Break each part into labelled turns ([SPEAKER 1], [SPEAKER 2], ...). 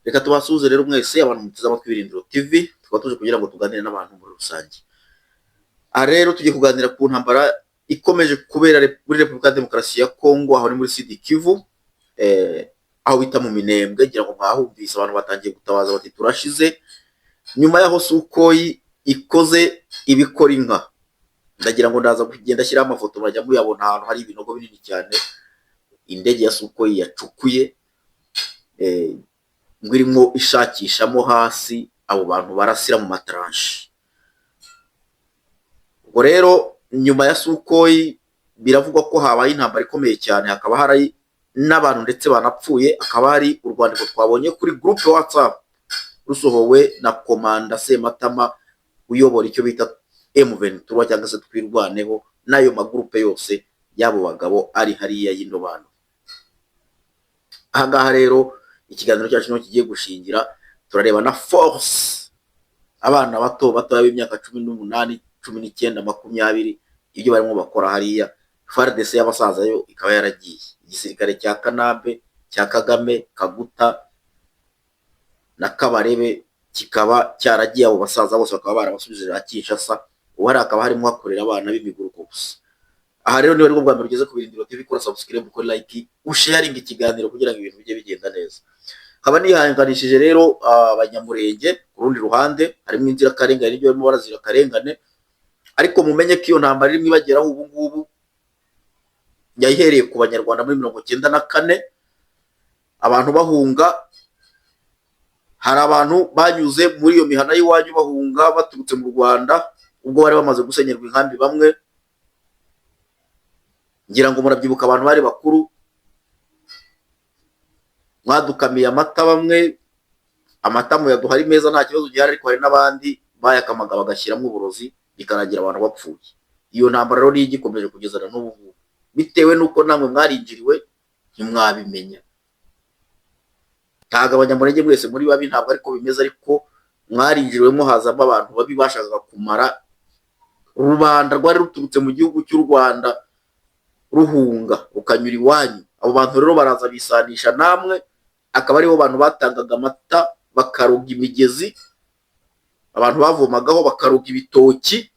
[SPEAKER 1] Reka tubasuhuze rero mwese abantu muteze amatwi Birindiro TV, tukaba tuje kugira ngo tuganire n'abantu muri rusange. Aha rero tugiye kuganira ku ntambara ikomeje kubera muri Repubulika ya Demokarasi ya Kongo, aho ni muri Sud Kivu, aho bita mu Minembwe. Ngira ngo mwahumvise abantu batangiye gutabaza bati turashize, nyuma yaho Sukoyi ikoze ibikora inka. Ndagira ngo ndaza kugenda ashyiraho amafoto murajya muyabona ahantu hari ibinogo binini cyane indege ya Sukoyi yacukuye, ngo irimo ishakishamo hasi abo bantu barasira mu matranche. Ubwo rero nyuma ya Sukoyi biravugwa ko habaye intambara ikomeye cyane, hakaba hari n'abantu ndetse banapfuye. Akaba hari urwandiko twabonye kuri groupe WhatsApp rusohowe na Komanda Sematama uyobora icyo bita M23 cyangwa se twirwaneho, n'ayo magrupe yose y'abo bagabo ari hariya y'indobano. Ahangaha rero ikiganiro cyacu no kigiye gushingira, turareba na force abana bato b'imyaka 18, 19, 20 ibyo barimo bakora hariya. FARDC y'abasaza yo ikaba yaragiye, igisirikare cya Kanambe, cya Kagame, Kaguta na Kabarebe kikaba cyaragiye, abo basaza bose bakaba barabasubije Kinshasa. Uwari akaba harimo hakorera abana b'imiguruko gusa. Aha rero niwe rwo bwa mbere ugeze ku Birindiro TV, kora subscribe, kora like, usharing ikiganiro kugira ngo ibintu bijye bigenda neza. Haba nihanganishije rero abanyamurenge. Ku rundi ruhande harimo inzirakarengane, n'ibyo barimo barazira karengane, ariko mumenye ko iyo ntambara irimo ibageraho ubu ngubu yayihereye ku banyarwanda muri 1994, abantu bahunga. Hari abantu banyuze muri iyo mihana y'iwanyu bahunga baturutse mu Rwanda, ubwo bari bamaze gusenyerwa inkambi bamwe. Ngira ngo murabyibuka abantu bari bakuru, mwadukamiye amata bamwe, amata mu yaduhari meza nta kibazo gihari, ariko hari n'abandi bayakamaga bagashyiramo uburozi bikanagira abantu bapfuye. Iyo ntambara rero niyo igikomeje kugeza na n'ubu, bitewe n'uko namwe mwarinjiriwe ntimwabimenya. Ntabwo abanyamurenge mwese muri babi, ntabwo ariko bimeze, ariko mwarinjiriwemo hazamo abantu babi bashakaga kumara rubanda rwari ruturutse mu gihugu cy'u Rwanda ruhunga rukanyura iwanyu. Abo bantu rero baraza bisanisha namwe, akaba aribo bantu batangaga amata, bakaruga imigezi, abantu bavomagaho bakaruga ibitoki,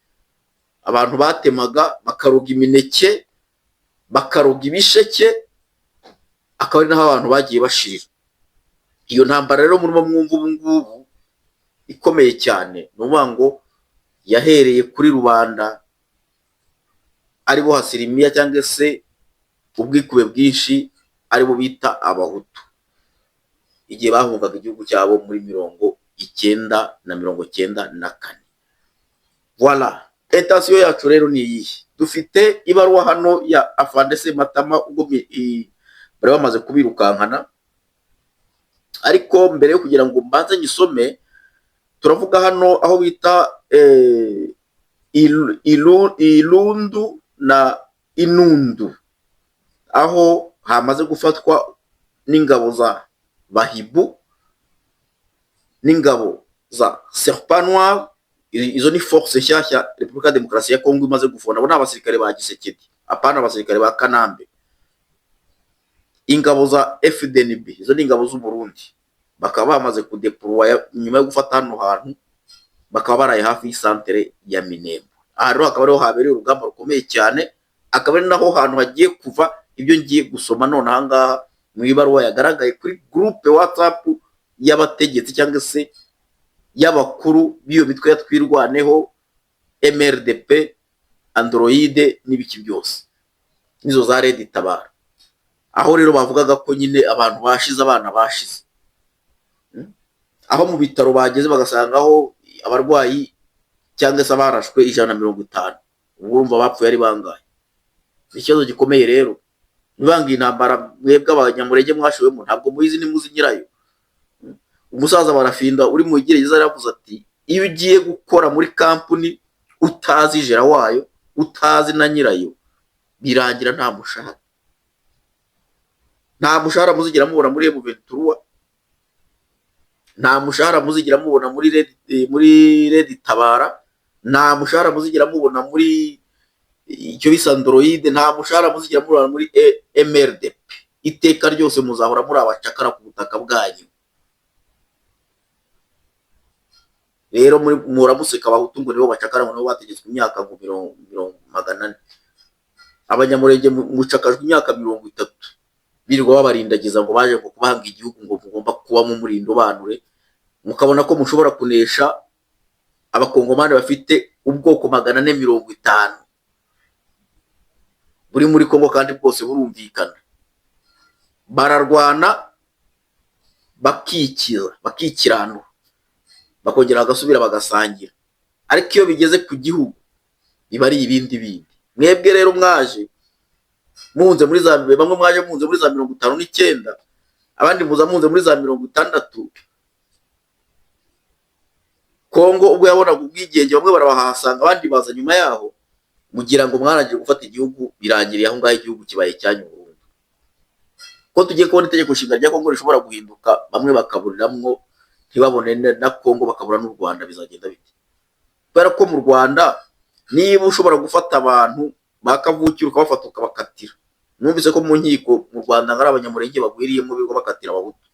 [SPEAKER 1] abantu batemaga bakaruga imineke, bakaruga ibisheke, akaba ari naho abantu bagiye bashirira. Iyo ntambara rero murimo mwumva ubu ngubu ikomeye cyane, ni ukuvuga ngo yahereye kuri rubanda aribo hasirimiya cyangwa se ubwikube bwinshi, aribo bita abahutu, igihe bahungaga igihugu cyabo muri 1994. Voilà, intention yacu rero ni iyi. Dufite ibaruwa hano ya Afande Sematama, ubwo bari bamaze kubirukankana, ariko mbere yo kugira ngo mbanze nyisome, turavuga hano aho bita Ilundu na Inundu, aho hamaze gufatwa n'ingabo za Bahibu n'ingabo za Serpent Noir. Izo ni force nshyashya Repubulika ya Demokarasi ya Kongo imaze gufona. Abo ni abasirikare ba Gisekedi, apana abasirikare ba Kanambe. Ingabo za FDNB, izo ni ingabo z'u Burundi, bakaba bamaze kudeploya nyuma yo gufata hano hantu, bakaba baraye hafi y'isantere ya Minembwe. Aha rero akaba ariho habereye urugamba rukomeye cyane, akaba ari naho hantu hagiye kuva ibyo ngiye gusoma none ahangaha mu ibaruwa yagaragaye kuri groupe WhatsApp y'abategetsi cyangwa se y'abakuru b'iyo mitwe yatwirwaneho, MRDP, Android n'ibiki byose, nizo za Red Tabara. Aho rero bavugaga ko nyine abantu bashize, abana bashize, aho mu bitaro bageze bagasangaho abarwayi cyangwa se abarashwe 150. Urumva bapfuye ari bangahe? Ikibazo gikomeye rero. Nibanga intambara mwebwe abanyamurenge mwashiwemo ntabwo muyizi, nimuzi nyirayo. Umusaza Barafinda uri mu gereza yaravuze ati iyo ugiye gukora muri kampuni utazi jera wayo, utazi na nyirayo, birangira nta mushahara. Nta mushahara muzigira mubona muri M23, nta mushahara muzigira mubona muri Red Tabara, nta mushahara muzigira mubona muri icyo bisa Android, nta mushahara muzigira mubona muri MRDP. Iteka ryose muzahora muri abacakara ku butaka bwanyu. rero muramuseka abahutu ngo nibo bacakara, ngo nibo bategetswe imyaka ngo magana ane. Abanyamurenge mucakajwe imyaka 30 birirwa babarindagiza ngo baje ngo kubahanga igihugu ngo mugomba kubamo murindo banure, mukabona ko mushobora kunesha abakongomani bafite ubwoko 450 buri muri Kongo, kandi bwose burumvikana. Bararwana bakikirana bakongera bagasubira bagasangira, ariko iyo bigeze ku gihugu biba ari ibindi. Mwebwe rero mwaje munze muri za bamwe mwaje munze muri za 59, abandi muza munze muri za 60. Kongo ubwo yabonaga ubwigenge bamwe barabahasanga, abandi baza nyuma yaho, mugira ngo mwarangije gufata igihugu, birangiriye aho ngaho igihugu kibaye cyanyu burundu. Ko tugiye kubona itegeko nshinga rya Kongo rishobora guhinduka, bamwe bakaburiramwo ntibabone na Kongo bakabura n'u Rwanda, bizagenda bite? Kubera ko mu Rwanda niba ushobora gufata abantu bakavukira ukabafata ukabakatira, numvise ko mu nkiko mu Rwanda ngari abanyamurenge bagwiriyemo bigo bakatira abahutu.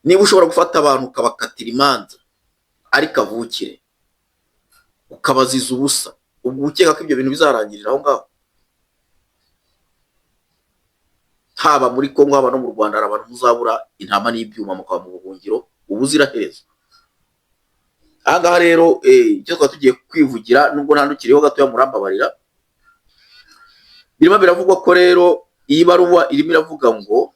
[SPEAKER 1] Niba ushobora gufata abantu ukabakatira imanza ari kavukire ukabaziza ubusa, ubwo ukeka ko ibyo bintu bizarangirira aho ngaho? Haba muri Kongo haba no mu Rwanda hari abantu muzabura intama n'ibyuma mukaba mu buhungiro ubuziraherezo. Aha ngaha rero icyo twaba tugiye kwivugira, nubwo ntandukiriyeho gatoya murambabarira, birimo biravugwa ko rero iyi baruwa irimo iravuga ngo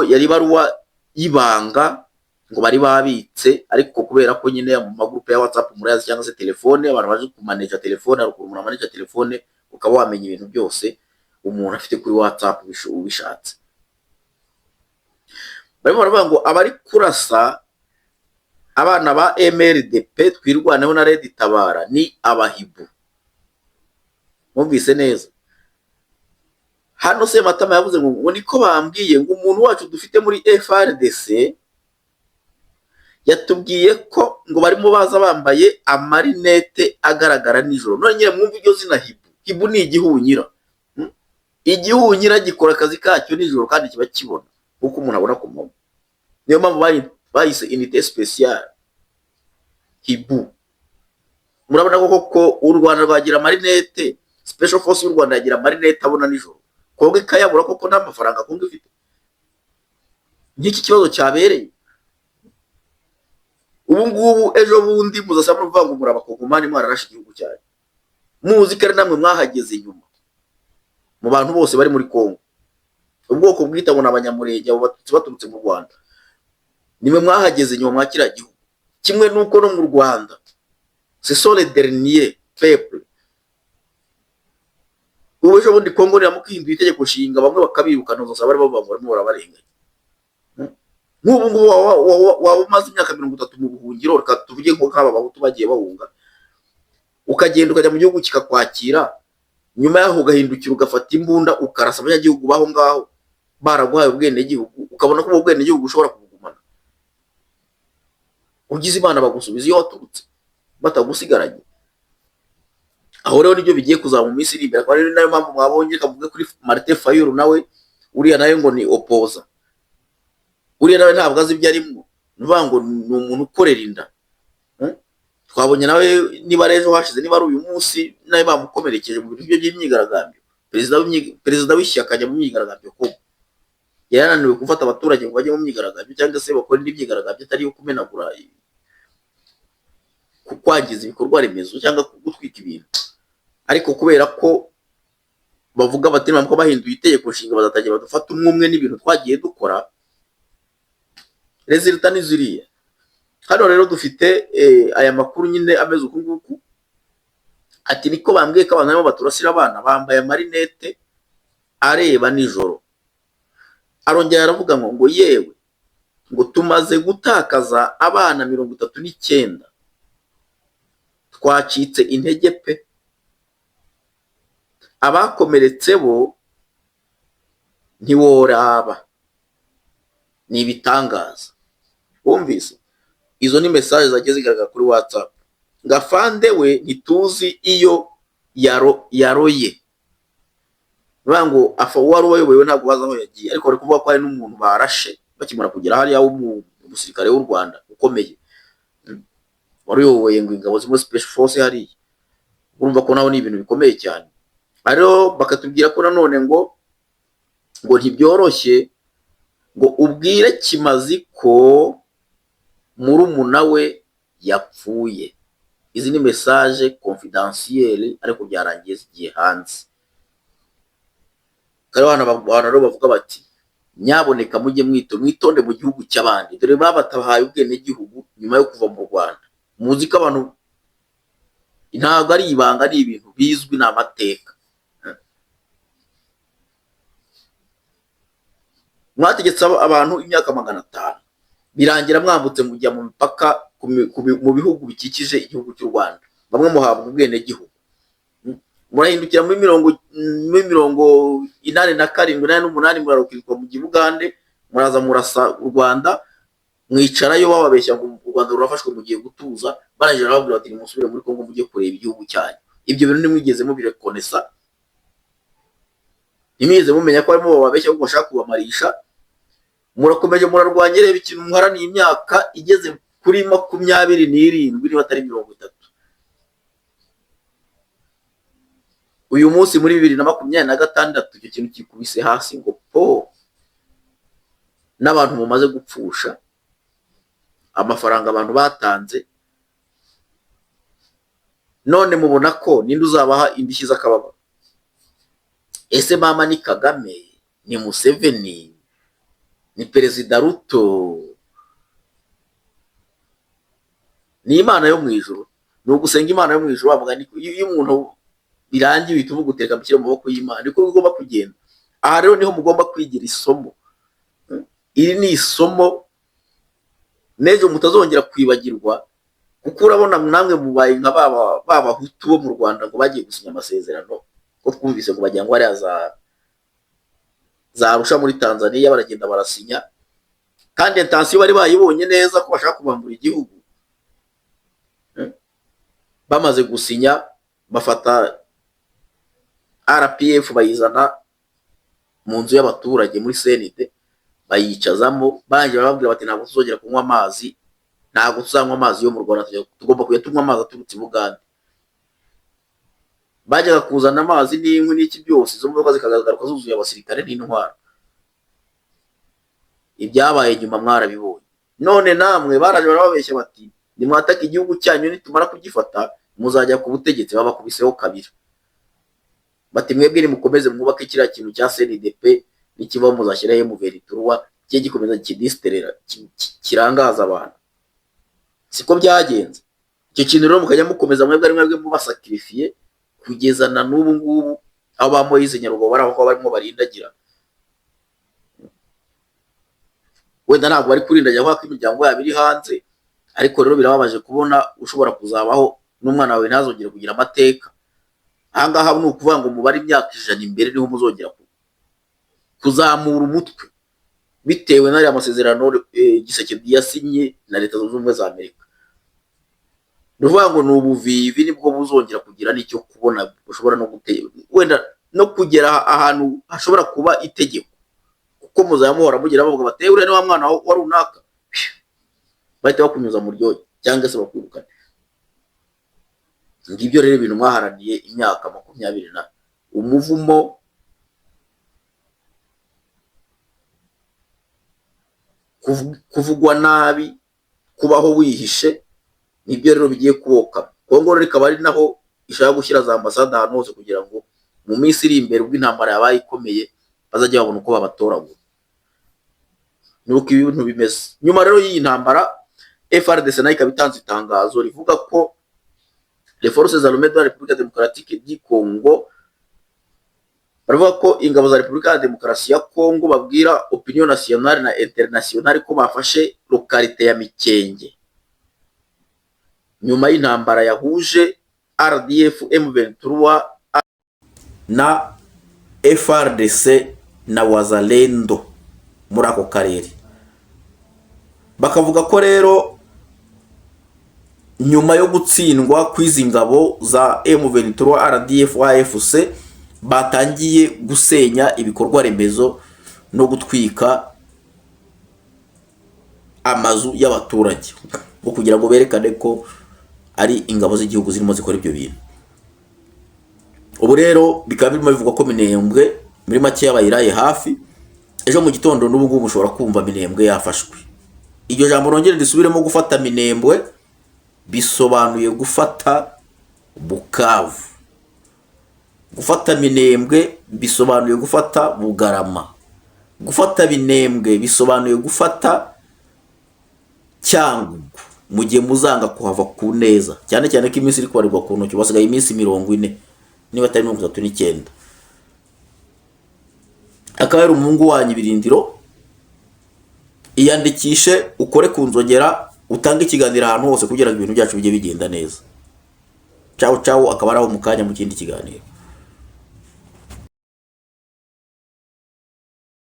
[SPEAKER 1] yari baruwa y'ibanga ngo bari babitse, ariko kubera ko nyine mu magrupe ya WhatsApp murayazi, cyangwa se telefone, abantu baje kumaneja telefone, ariko umuntu amaneja telefone ukaba wamenya ibintu byose umuntu afite kuri WhatsApp ubishatse. Barimo baravuga ngo abari kurasa abana ba MRDP twirwaneho na Red Tabara ni abahibu. Mwumvise neza? Hano Sematama yavuze ngo niko bambwiye ngo umuntu wacu dufite muri FRDC yatubwiye ko ngo barimo baza bambaye amarinete agaragara nijoro. None nyine mwumva iryo zina hibu. Hibu ni igihunyira. Igihunyira gikora akazi kacyo nijoro kandi kiba kibona uko umuntu abona ku manywa. Niyo mpamvu bayise unité spéciale hibu. Murabona ko u Rwanda rwagira amarinete, special force y'u Rwanda yagira amarinete abona nijoro. Kongo ikayabura koko nta mafaranga Kongo ifite. Nk'iki kibazo cyabereye ubu ngubu, ejo bundi muzasaba muvuga ngo muri abakongomani mwararashe igihugu cyayo, muzi ko ari namwe mwahageze inyuma mu bantu bose bari muri Kongo. Ubwoko bwita ngo n'abanyamurenge abo batutsi baturutse mu Rwanda, nimwe mwahageze inyuma mwakira igihugu. Kimwe nuko no mu Rwanda ce sont les derniers peuples. Ubu ejo bundi Kongo riramukihinduye itegeko nshinga, bamwe bakabirukana zose bari barimo barabarenganya. Nk'ubu ngubu waba umaze imyaka 30 mu buhungiro, reka tuvuge ngo nk'aba bahutu bagiye bahunga, ukagenda ukajya mu gihugu kikakwakira, nyuma yaho ugahindukira ugafata imbunda ukarasa abanyagihugu baho ngaho baraguhaye ubwene gihugu, ukabona ko ubwo bwene gihugu ushobora kubugumana. Ugize Imana bagusubiza iyo waturutse batagusigaranye. Aho rero nibyo bigiye kuzaba mu minsi iri imbere. Kwa rero nayo mpamvu mwabonye kavuga kuri Martin Fayulu, nawe uriya nayo ngo ni opoza. Uriya nawe ntabwo azi ibyo arimo, nuvuga ngo ni umuntu ukorera inda. Twabonye nawe niba rejo hashize, niba ari uyu munsi nawe bamukomerekeje mu bintu by'imyigaragambyo. Perezida w'ishyaka ajya mu myigaragambyo ko yarananiwe gufata abaturage ngo bajye mu myigaragambyo, cyangwa se bakora indi myigaragambyo atari yo kumenagura, kwangiza ibikorwa remezo cyangwa gutwika ibintu. Ariko kubera ko bavuga bati mpamvu bahinduye itegeko nshinga bazatangira badufata umwe n'ibintu twagiye dukora, resulta ni ziriya. Hano rero dufite aya makuru nyine ameze uku nguku, ati niko bambwiye ko abantu barimo baturasira abana bambaye amarinete areba nijoro. Arongera aravuga ngo yewe ngo tumaze gutakaza abana 39, twacitse intege pe, abakomeretse bo ntiworaba, ni ibitangaza. Wumvise? Izo ni message zagiye zigaragara kuri WhatsApp. Ngafande we ntituzi iyo yaroye. Bango afa waroye wewe ntabwo baza aho yagiye, ariko bari kuvuga ko ari n'umuntu barashe bakimara kugera hariya umusirikare w'u Rwanda ukomeye wari uyoboye ngo ingabo zimwe special force hariya, urumva ko naho ni ibintu bikomeye cyane. Rero bakatubwira ko nanone ngo ntibyoroshye ngo ubwire Kimazi ko murumuna we yapfuye. Izi ni message confidentielle ariko byarangiye zigiye hanze. Kare abantu rero bavuga bati nyaboneka mujye mwitonde mu gihugu cy'abandi, dore babatabahaye ubwene gihugu nyuma yo kuva mu Rwanda. Muzi ko abantu ntabwo ari ibanga, ari ibintu bizwi n'amateka. Mwategetse abantu imyaka 500 birangira mwambutse mujya mu mipaka mu bihugu bikikije igihugu cy'u Rwanda, bamwe muhabwa ubwene gihugu, murahindukira muri 87 murarukirwa mu Bugande, muraza murasa u Rwanda, mwicarayo bababeshya ngo u Rwanda rurafashwe mu gihe gutuza, barangije bababwira bati musubire muri Kongo mujye kureba igihugu cyanyu. Ibyo bintu nimwigeze mubirekonesa, nimwigeze mumenya ko barimo bababeshya ngo bashaka kubamarisha. Murakomeje murarwanya, reba ikintu muharaniye imyaka igeze kuri 27 niba atari 30. Uyu munsi muri 2026 icyo kintu kikubise hasi ngo po, n'abantu mumaze gupfusha amafaranga abantu batanze, none mubona ko ninde uzabaha indishyi z'akababaro? Ese mama ni Kagame, ni Museveni, ni Perezida Ruto, ni Imana yo mu ijuru? Ni ugusenga Imana yo mu ijuru wamugani ko iyo umuntu birangiye uhita uvuga uteka mukire mu maboko y'Imana, niko bigomba kugenda. Aha rero niho mugomba kwigira isomo. Iri ni isomo nejo mutazongera kwibagirwa, kuko urabona namwe mubaye nka baba Hutu bo mu Rwanda ngo bagiye gusinya amasezerano ko twumvise ngo bajya ngo ari za Arusha muri Tanzania, baragenda barasinya, kandi intention bari bayibonye neza ko bashaka kubambura igihugu. Bamaze gusinya bafata RPF bayizana mu nzu y'abaturage muri CND, bayicazamo, banjye barababwira bati ntabwo tuzongera kunywa amazi, ntabwo tuzanywa amazi yo mu Rwanda, tugomba kujya tunywa amazi aturutse i Bugande. Bajyaga kuzana amazi n'inkwi n'iki byose, izo modoka zikagaruka zuzuye abasirikare n'intwaro. Ibyabaye nyuma mwarabibonye. None namwe baraje barababeshya bati nimwataka igihugu cyanyu, nitumara kugifata muzajya ku butegetsi. Babakubiseho kabiri bati mwebwe nimukomeze mwubake kiriya kintu cya CNDP, n'ikiba muzashyiraho M23 cye gikomeza kidisterera kirangaza abantu. Siko byagenze. Icyo kintu rero mukajya mukomeza mwebwe mubasacrifier kugeza na n'ubu ngubu, abo ba Moise Nyarugo baraho barimo barindagira. Wenda ntabwo bari kurindagira kwa imiryango yabo iri hanze, ariko rero birababaje kubona ushobora kuzabaho n'umwana wawe ntazongere kugira amateka. Ahangaha ni ukuvuga ngo mubare imyaka 100 imbere niho muzongera kuzamura umutwe, bitewe n'ari amasezerano Gisekedi yasinye na Leta Zunze Ubumwe za Amerika. Nuvuga ngo n'ubuvivi nibwo buzongera kugira n'icyo kubona, ushobora no gutera wenda no kugera ahantu hashobora kuba itegeko, kuko muzamuhora mugira bavuga batewe ni wa mwana wa runaka, bahita bakunyuza mu ryoyo cyangwa se bakwirukana. Ngibyo rero ibintu mwaharaniye imyaka 20 umuvumo kuvugwa nabi, kubaho wihishe, nibyo rero bigiye kuboka. Kongo rero ikaba ari naho ishaka gushyira za ambasade ahantu hose kugira ngo mu minsi iri imbere ubwo intambara yabaye ikomeye bazajya babona uko babatoragura. Nuko ibintu bimeze. Nyuma rero y'iyi ntambara FARDC nayo ikaba itanze itangazo rivuga ko les forces armées de la République démocratique du Congo, baravuga ko ingabo za Repubulika ya Demokarasi ya Congo babwira opinion nationale na internationale ko bafashe localité ya Mikenge nyuma y'intambara yahuje RDF M23 na FARDC na Wazalendo muri ako karere. Bakavuga ko rero nyuma yo gutsindwa kwizi ngabo za M23 RDF AFC batangiye gusenya ibikorwa remezo no gutwika amazu y'abaturage bo kugira ngo berekane ko ari ingabo z'igihugu zirimo zikora ibyo bintu. Ubu rero bikaba birimo bivugwa ko Minembwe muri make yabayiraye hafi. Ejo mu gitondo n'ubu ngubu mushobora kumva Minembwe yafashwe. Iryo jambo nongere risubiremo, gufata Minembwe bisobanuye gufata Bukavu. Gufata Minembwe bisobanuye gufata Bugarama. Gufata Minembwe bisobanuye gufata Cyangugu, mu gihe muzanga kuhava ku neza, cyane cyane ko iminsi iri kubarirwa ku ntoki, basigaye iminsi 40 niba atari 39. Akaba ari umuhungu wanyu Birindiro. Iyandikishe, ukore ku nzogera, utange ikiganiro ahantu hose kugira ngo ibintu byacu bijye bigenda neza. Ciao ciao, akaba ari aho mu kanya mu kindi kiganiro.